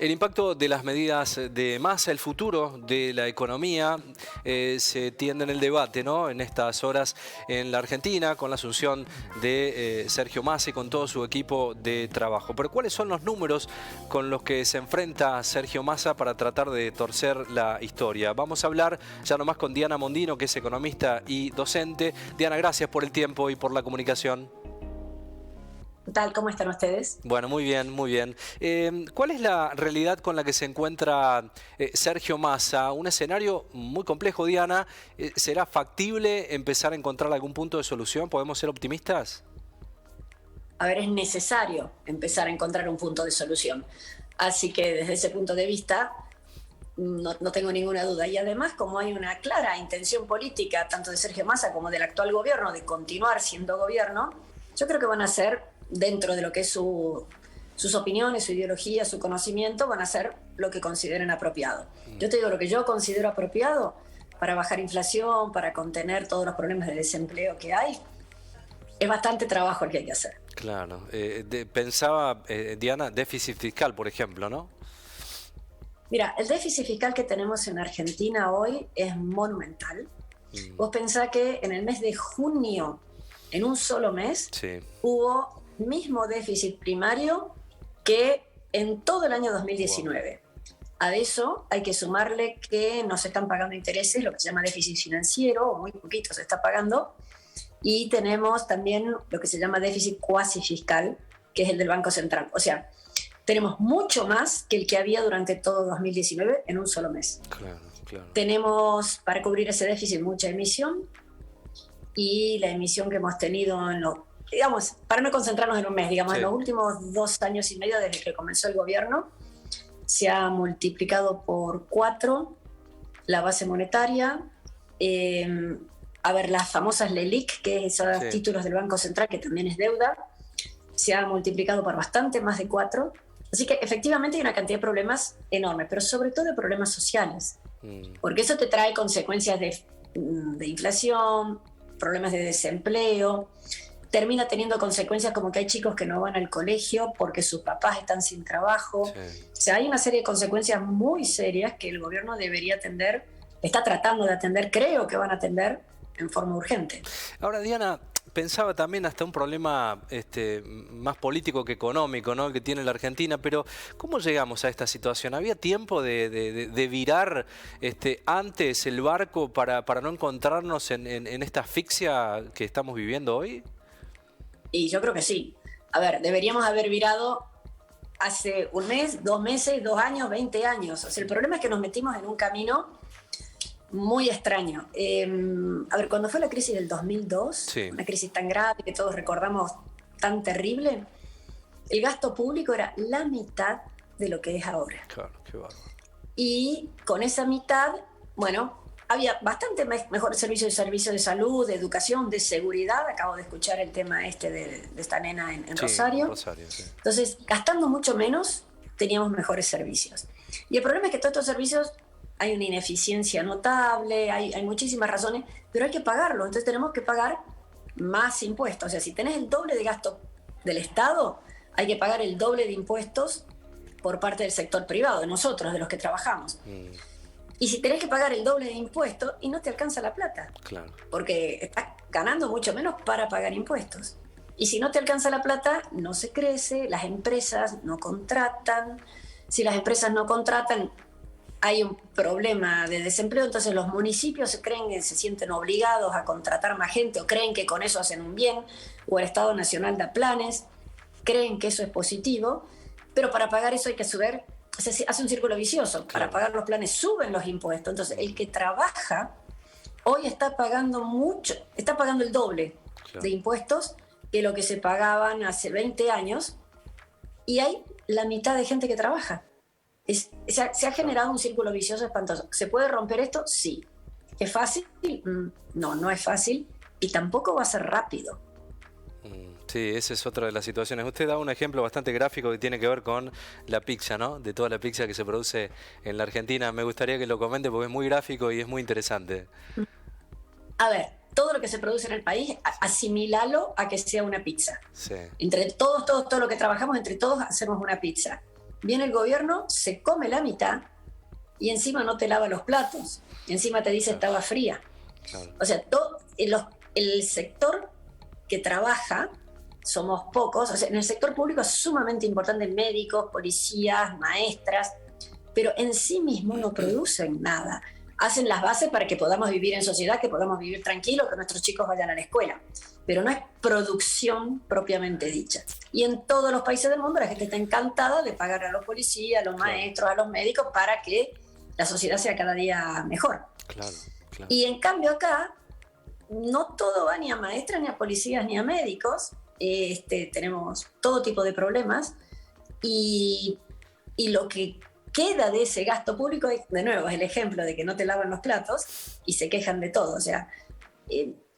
El impacto de las medidas de Massa, el futuro de la economía, se tiende en el debate, ¿no? En estas horas en la Argentina, con la asunción de Sergio Massa y con todo su equipo de trabajo. Pero ¿cuáles son los números con los que se enfrenta Sergio Massa para tratar de torcer la historia? Vamos a hablar ya nomás con Diana Mondino, que es economista y docente. Diana, gracias por el tiempo y por la comunicación. ¿Qué tal? ¿Cómo están ustedes? Bueno, muy bien, muy bien. ¿Cuál es la realidad con la que se encuentra Sergio Massa? Un escenario muy complejo, Diana. ¿Será factible empezar a encontrar algún punto de solución? ¿Podemos ser optimistas? A ver, es necesario empezar a encontrar un punto de solución. Así que desde ese punto de vista no tengo ninguna duda. Y además, como hay una clara intención política, tanto de Sergio Massa como del actual gobierno, de continuar siendo gobierno, yo creo que van a ser, dentro de lo que es sus opiniones, su ideología, su conocimiento, van a hacer lo que consideren apropiado. Yo te digo lo que yo considero apropiado para bajar inflación, para contener todos los problemas de desempleo que hay. Es bastante trabajo el que hay que hacer. Claro. Pensaba, Diana, déficit fiscal, por ejemplo, ¿no? Mira, el déficit fiscal que tenemos en Argentina hoy es monumental. Vos pensás que en el mes de junio, en un solo mes, sí, hubo mismo déficit primario que en todo el año 2019. Wow. A eso hay que sumarle que no se están pagando intereses, lo que se llama déficit financiero, o muy poquito se está pagando, y tenemos también lo que se llama déficit cuasi fiscal, que es el del Banco Central. O sea, tenemos mucho más que el que había durante todo 2019 en un solo mes. Claro, claro. Tenemos para cubrir ese déficit mucha emisión, y la emisión que hemos tenido en los, digamos, para no concentrarnos en un mes, digamos, sí, en los últimos 2 años y medio desde que comenzó el gobierno, se ha multiplicado por 4 la base monetaria. A ver, las famosas LELIQ, que son sí, títulos del Banco Central, que también es deuda, se ha multiplicado por bastante, más de 4. Así que efectivamente hay una cantidad de problemas enormes, pero sobre todo de problemas sociales, porque eso te trae consecuencias de inflación, problemas de desempleo, termina teniendo consecuencias como que hay chicos que no van al colegio porque sus papás están sin trabajo. Sí. O sea, hay una serie de consecuencias muy serias que el gobierno debería atender, está tratando de atender, creo que van a atender en forma urgente. Ahora, Diana, pensaba también hasta un problema más político que económico, ¿no?, que tiene la Argentina, pero ¿cómo llegamos a esta situación? ¿Había tiempo de virar antes el barco para no encontrarnos en esta asfixia que estamos viviendo hoy? Y yo creo que sí. A ver, deberíamos haber virado hace un mes, 2 meses, 2 años, 20 años. O sea, el problema es que nos metimos en un camino muy extraño. A ver, cuando fue la crisis del 2002, sí, una crisis tan grave que todos recordamos, tan terrible, el gasto público era la mitad de lo que es ahora. Claro, qué bárbaro. Y con esa mitad, bueno, había bastante mejor servicio de salud, de educación, de seguridad. Acabo de escuchar el tema de esta nena en sí, Rosario. Rosario, sí. Entonces, gastando mucho menos, teníamos mejores servicios. Y el problema es que todos estos servicios hay una ineficiencia notable, hay muchísimas razones, pero hay que pagarlo. Entonces tenemos que pagar más impuestos. O sea, si tenés el doble de gasto del Estado, hay que pagar el doble de impuestos por parte del sector privado, de nosotros, de los que trabajamos. Y si tenés que pagar el doble de impuestos, y no te alcanza la plata. Claro. Porque estás ganando mucho menos para pagar impuestos. Y si no te alcanza la plata, no se crece, las empresas no contratan. Si las empresas no contratan, hay un problema de desempleo, entonces los municipios se sienten obligados a contratar más gente o creen que con eso hacen un bien, o el Estado Nacional da planes, creen que eso es positivo, pero para pagar eso hay que subir, se hace un círculo vicioso. Claro. Para pagar los planes suben los impuestos, entonces el que trabaja hoy está pagando mucho, está pagando el doble, claro, de impuestos que lo que se pagaban hace 20 años, y hay la mitad de gente que trabaja. Se ha generado un círculo vicioso espantoso. ¿Se puede romper esto? Sí. ¿Es fácil? No es fácil, y tampoco va a ser rápido. Sí, esa es otra de las situaciones. Usted da un ejemplo bastante gráfico que tiene que ver con la pizza, ¿no? De toda la pizza que se produce en la Argentina. Me gustaría que lo comente porque es muy gráfico y es muy interesante. A ver, todo lo que se produce en el país, asimilalo a que sea una pizza. Sí. Entre todo lo que trabajamos, entre todos hacemos una pizza. Viene el gobierno, se come la mitad y encima no te lava los platos. Y encima te dice estaba fría. Claro. O sea, el sector que trabaja, somos pocos. O sea, en el sector público es sumamente importante médicos, policías, maestras, pero en sí mismos no producen nada. Hacen las bases para que podamos vivir en sociedad, que podamos vivir tranquilos, que nuestros chicos vayan a la escuela. Pero no es producción propiamente dicha. Y en todos los países del mundo la gente está encantada de pagar a los policías, a los maestros, a los médicos para que la sociedad sea cada día mejor. Claro, claro. Y en cambio acá no todo va ni a maestras, ni a policías, ni a médicos. Tenemos todo tipo de problemas y lo que queda de ese gasto público, de nuevo, es el ejemplo de que no te lavan los platos y se quejan de todo. O sea,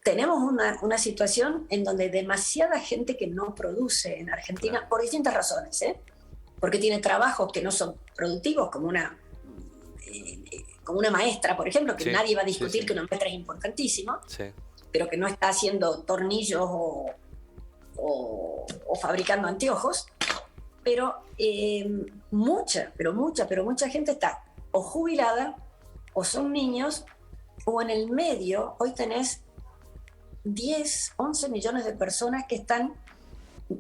tenemos una situación en donde demasiada gente que no produce en Argentina, claro, por distintas razones, porque tiene trabajos que no son productivos, como una maestra, por ejemplo, que nadie va a discutir que una maestra es importantísima, pero que no está haciendo tornillos o fabricando anteojos. Pero mucha gente está o jubilada, o son niños, o en el medio. Hoy tenés 10, 11 millones de personas que están,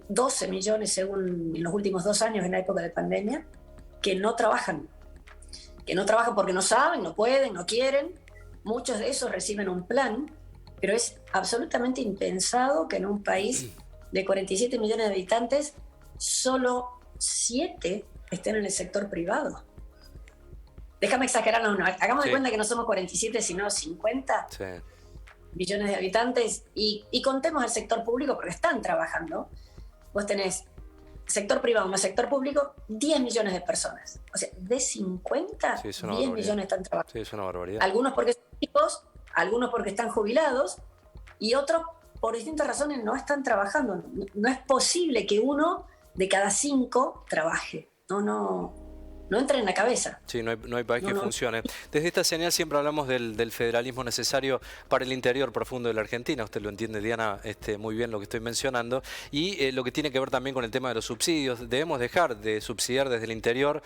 12 millones según en los últimos 2 años en la época de pandemia, que no trabajan porque no saben, no pueden, no quieren. Muchos de esos reciben un plan, pero es absolutamente impensado que en un país de 47 millones de habitantes solo 7 estén en el sector privado. Déjame exagerar, no, hagamos de cuenta que no somos 47 sino 50 millones de habitantes y contemos el sector público porque están trabajando. Vos tenés sector privado más sector público, 10 millones de personas. O sea, de 50, 10 millones están trabajando. Sí, es una barbaridad. Algunos porque son hijos, algunos porque están jubilados y otros por distintas razones no están trabajando. No es posible que 1 de cada 5 trabaje. No entra en la cabeza. Sí, no hay país que funcione. Desde esta señal siempre hablamos del federalismo necesario para el interior profundo de la Argentina. Usted lo entiende, Diana, muy bien lo que estoy mencionando. Y lo que tiene que ver también con el tema de los subsidios. Debemos dejar de subsidiar desde el interior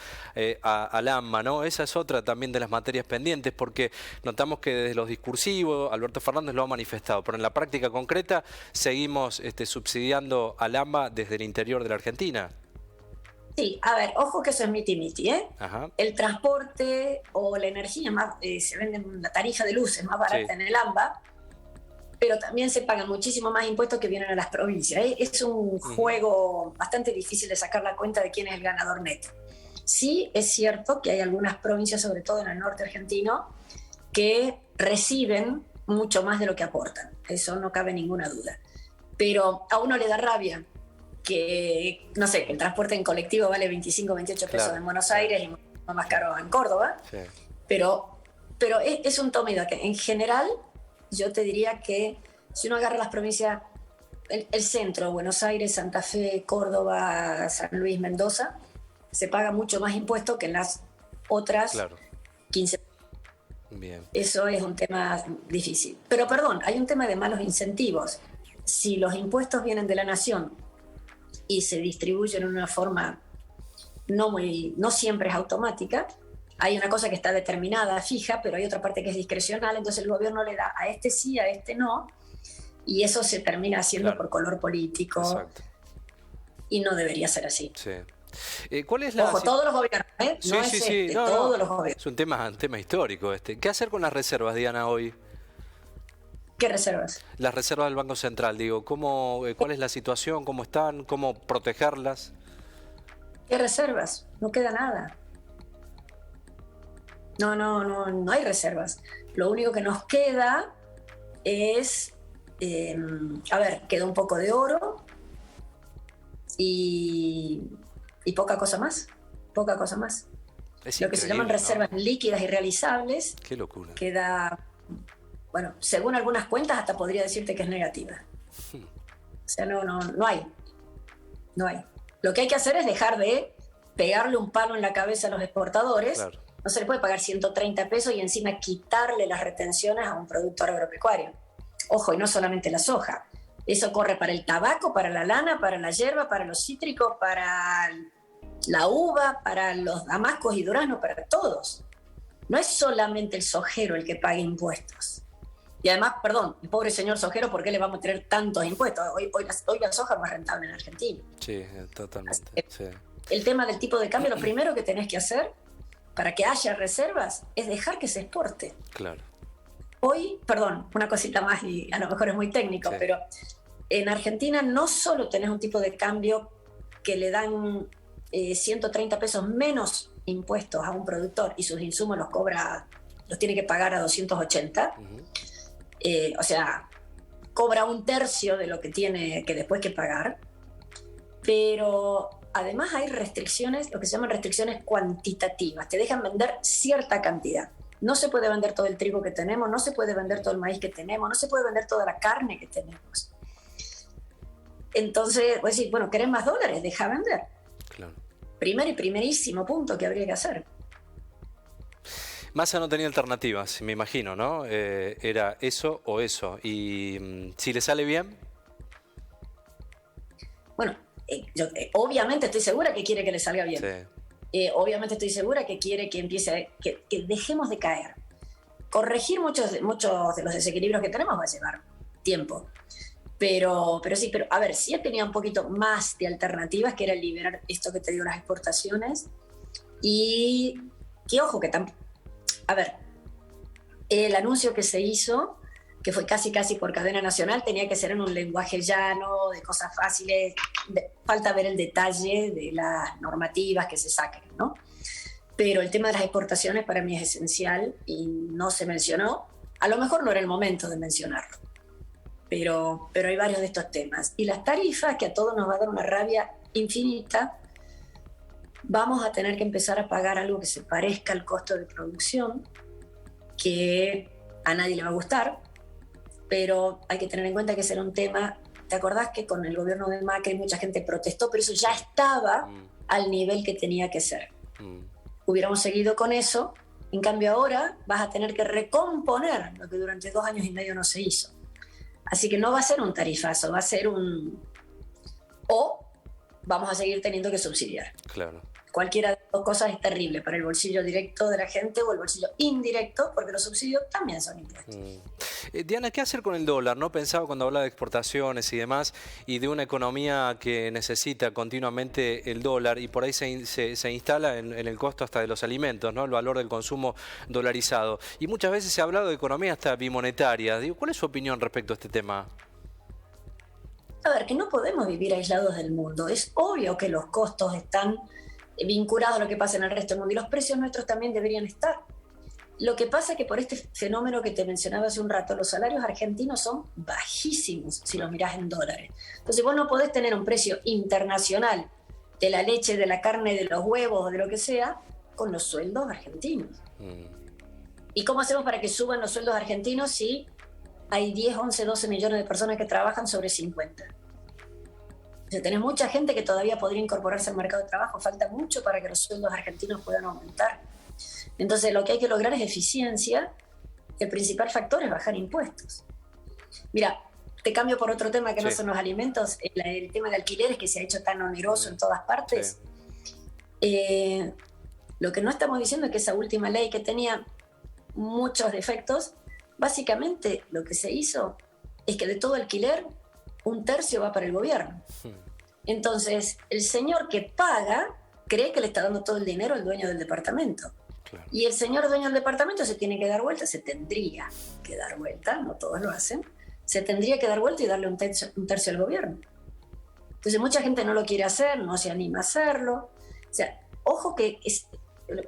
al AMBA, ¿no? Esa es otra también de las materias pendientes, porque notamos que desde los discursivos, Alberto Fernández lo ha manifestado, pero en la práctica concreta seguimos subsidiando al AMBA desde el interior de la Argentina. Sí, a ver, ojo que eso es miti-miti, Ajá. El transporte o la energía, se vende la tarifa de luz es más barata en el AMBA, pero también se pagan muchísimo más impuestos que vienen a las provincias. Es un juego bastante difícil de sacar la cuenta de quién es el ganador neto. Sí, es cierto que hay algunas provincias, sobre todo en el norte argentino, que reciben mucho más de lo que aportan. Eso no cabe ninguna duda. Pero a uno le da rabia que, no sé, que el transporte en colectivo vale 25, 28 pesos en Buenos Aires y más caro en Córdoba. Sí. Pero es un toma y daca. En general, yo te diría que si uno agarra las provincias, el centro, Buenos Aires, Santa Fe, Córdoba, San Luis, Mendoza, se paga mucho más impuesto que en las otras 15. Bien. Eso es un tema difícil. Pero perdón, hay un tema de malos incentivos. Si los impuestos vienen de la nación y se distribuyen de una forma no siempre es automática, hay una cosa que está determinada, fija, pero hay otra parte que es discrecional, entonces el gobierno le da a este sí, a este no, y eso se termina haciendo por color político. Exacto. Y no debería ser así. Sí. ¿Cuál es la... Ojo, todos los gobiernos, Sí. Todos los gobiernos. Es un tema histórico. ¿Qué hacer con las reservas, Diana, hoy? ¿Qué reservas? Las reservas del Banco Central, digo, ¿cuál es la situación? ¿Cómo están? ¿Cómo protegerlas? ¿Qué reservas? No queda nada. No hay reservas. Lo único que nos queda es, queda un poco de oro y poca cosa más. Lo que se llaman reservas líquidas y realizables. Qué locura. Queda... Bueno, según algunas cuentas hasta podría decirte que es negativa. O sea, no hay. Lo que hay que hacer es dejar de pegarle un palo en la cabeza a los exportadores. Claro. No se le puede pagar 130 pesos y encima quitarle las retenciones a un productor agropecuario. Ojo, y no solamente la soja. Eso corre para el tabaco, para la lana, para la hierba, para los cítricos, para la uva para los damascos y duraznos, para todos. No es solamente el sojero el que paga impuestos. Y además, perdón, el pobre señor sojero, ¿por qué le vamos a tener tantos impuestos? Hoy la soja es más rentable en Argentina. Sí, totalmente. Sí. El tema del tipo de cambio, lo primero que tenés que hacer para que haya reservas es dejar que se exporte. Claro. Hoy, perdón, una cosita más y a lo mejor es muy técnico, pero en Argentina no solo tenés un tipo de cambio que le dan 130 pesos menos impuestos a un productor y sus insumos los tiene que pagar a 280. O sea, cobra un tercio de lo que tiene que después que pagar. Pero además hay restricciones, lo que se llaman restricciones cuantitativas. Te dejan vender cierta cantidad. No se puede vender todo el trigo que tenemos, no se puede vender todo el maíz que tenemos, no se puede vender toda la carne que tenemos. Entonces, pues sí, bueno, ¿querés más dólares? Deja vender. Claro. Primerísimo punto que habría que hacer. Massa no tenía alternativas, me imagino, ¿no? Era eso o eso. Y si le sale bien. Bueno, yo obviamente estoy segura que quiere que le salga bien. Sí. Obviamente estoy segura que quiere que empiece, que dejemos de caer. Corregir muchos de los desequilibrios que tenemos va a llevar tiempo. Pero sí, pero a ver, sí tenía un poquito más de alternativas, que era liberar esto que te digo, las exportaciones. Y que ojo, a ver, el anuncio que se hizo, que fue casi por cadena nacional, tenía que ser en un lenguaje llano, de cosas fáciles, falta ver el detalle de las normativas que se saquen, ¿no? Pero el tema de las exportaciones para mí es esencial y no se mencionó. A lo mejor no era el momento de mencionarlo, pero hay varios de estos temas. Y las tarifas, que a todos nos va a dar una rabia infinita, vamos a tener que empezar a pagar algo que se parezca al costo de producción, que a nadie le va a gustar, pero hay que tener en cuenta que ese era un tema. ¿Te acordás que con el gobierno de Macri mucha gente protestó, pero eso ya estaba al nivel que tenía que ser? Hubiéramos seguido con eso. En cambio ahora vas a tener que recomponer lo que durante 2 años y medio no se hizo. Así que no va a ser un tarifazo, va a ser o vamos a seguir teniendo que subsidiar. Claro. Cualquiera de las dos cosas es terrible para el bolsillo directo de la gente o el bolsillo indirecto, porque los subsidios también son impuestos. Diana, ¿qué hacer con el dólar? ¿No? Pensaba cuando hablaba de exportaciones y demás, y de una economía que necesita continuamente el dólar, y por ahí se instala en el costo hasta de los alimentos, ¿no? El valor del consumo dolarizado. Y muchas veces se ha hablado de economía hasta bimonetaria. Digo, ¿cuál es su opinión respecto a este tema? A ver, que no podemos vivir aislados del mundo. Es obvio que los costos están vinculados a lo que pasa en el resto del mundo y los precios nuestros también deberían estar. Lo que pasa es que por este fenómeno que te mencionaba hace un rato, los salarios argentinos son bajísimos si los mirás en dólares. Entonces vos no podés tener un precio internacional de la leche, de la carne, de los huevos o de lo que sea con los sueldos argentinos. ¿Y cómo hacemos para que suban los sueldos argentinos si hay 10, 11, 12 millones de personas que trabajan sobre 50? O sea, tenés mucha gente que todavía podría incorporarse al mercado de trabajo. Falta mucho para que los sueldos argentinos puedan aumentar. Entonces, lo que hay que lograr es eficiencia. El principal factor es bajar impuestos. Mira, te cambio por otro tema que no son los alimentos. El tema de alquileres, que se ha hecho tan oneroso en todas partes. Lo que no estamos diciendo es que esa última ley, que tenía muchos defectos, básicamente lo que se hizo es que de todo alquiler, 1/3 va para el gobierno. Entonces, el señor que paga cree que le está dando todo el dinero al dueño del departamento. Claro. Y el señor dueño del departamento se tiene que dar vuelta, se tendría que dar vuelta, no todos lo hacen, se tendría que dar vuelta y darle un tercio al gobierno. Entonces, mucha gente no lo quiere hacer, no se anima a hacerlo. O sea, ojo que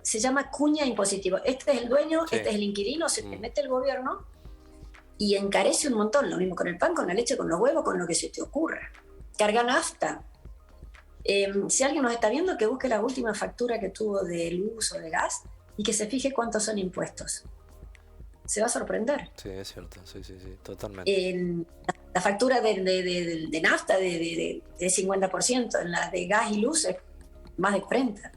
se llama cuña impositiva. Este es el dueño, este es el inquilino, se te mete el gobierno y encarece un montón. Lo mismo con el pan, con la leche, con los huevos, con lo que se te ocurra. Carga nafta. Si alguien nos está viendo, que busque la última factura que tuvo de luz o de gas y que se fije cuántos son impuestos. Se va a sorprender. Sí, es cierto, sí, totalmente. La factura de nafta de 50%, en la de gas y luz es más de 40%.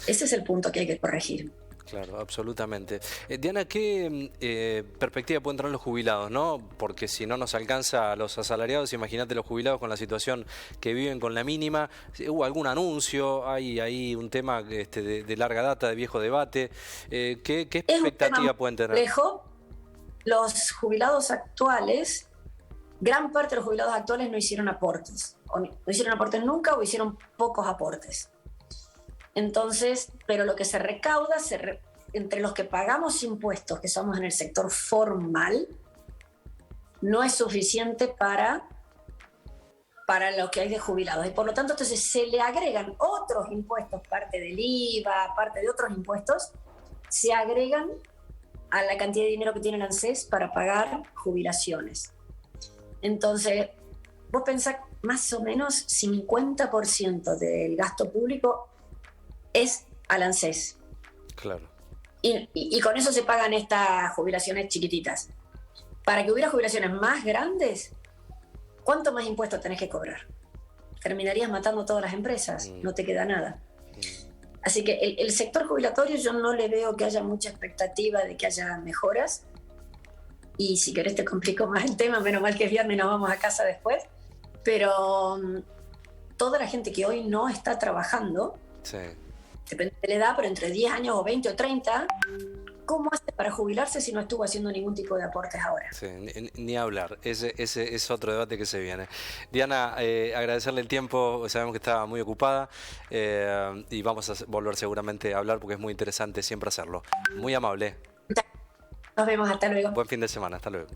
Ese es el punto que hay que corregir. Claro, absolutamente. Diana, ¿qué perspectiva pueden tener los jubilados, no? Porque si no nos alcanza a los asalariados, imagínate los jubilados con la situación que viven con la mínima. ¿Hubo algún anuncio? ¿Hay ahí un tema de larga data, de viejo debate? ¿Qué expectativa pueden tener? Complejo. Los jubilados actuales, gran parte de los jubilados actuales no hicieron aportes. O no hicieron aportes nunca o hicieron pocos aportes. Entonces, pero lo que se recauda, entre los que pagamos impuestos, que somos en el sector formal, no es suficiente para lo que hay de jubilados. Y por lo tanto, entonces se le agregan otros impuestos, parte del IVA, parte de otros impuestos, se agregan a la cantidad de dinero que tiene el ANSES para pagar jubilaciones. Entonces, vos pensás, más o menos 50% del gasto público es al ANSES. Claro. Y con eso se pagan estas jubilaciones chiquititas. Para que hubiera jubilaciones más grandes, ¿cuánto más impuestos tenés que cobrar? Terminarías matando todas las empresas, no te queda nada. Así que el sector jubilatorio yo no le veo que haya mucha expectativa de que haya mejoras. Y si querés te complico más el tema, menos mal que es viernes y nos vamos a casa después. Pero toda la gente que hoy no está trabajando, sí, depende de la edad, pero entre 10 años o 20 o 30, ¿cómo hace para jubilarse si no estuvo haciendo ningún tipo de aportes ahora? Sí, ni hablar. Ese es otro debate que se viene. Diana, agradecerle el tiempo. Sabemos que estaba muy ocupada y vamos a volver seguramente a hablar porque es muy interesante siempre hacerlo. Muy amable. Nos vemos, hasta luego. Buen fin de semana, hasta luego.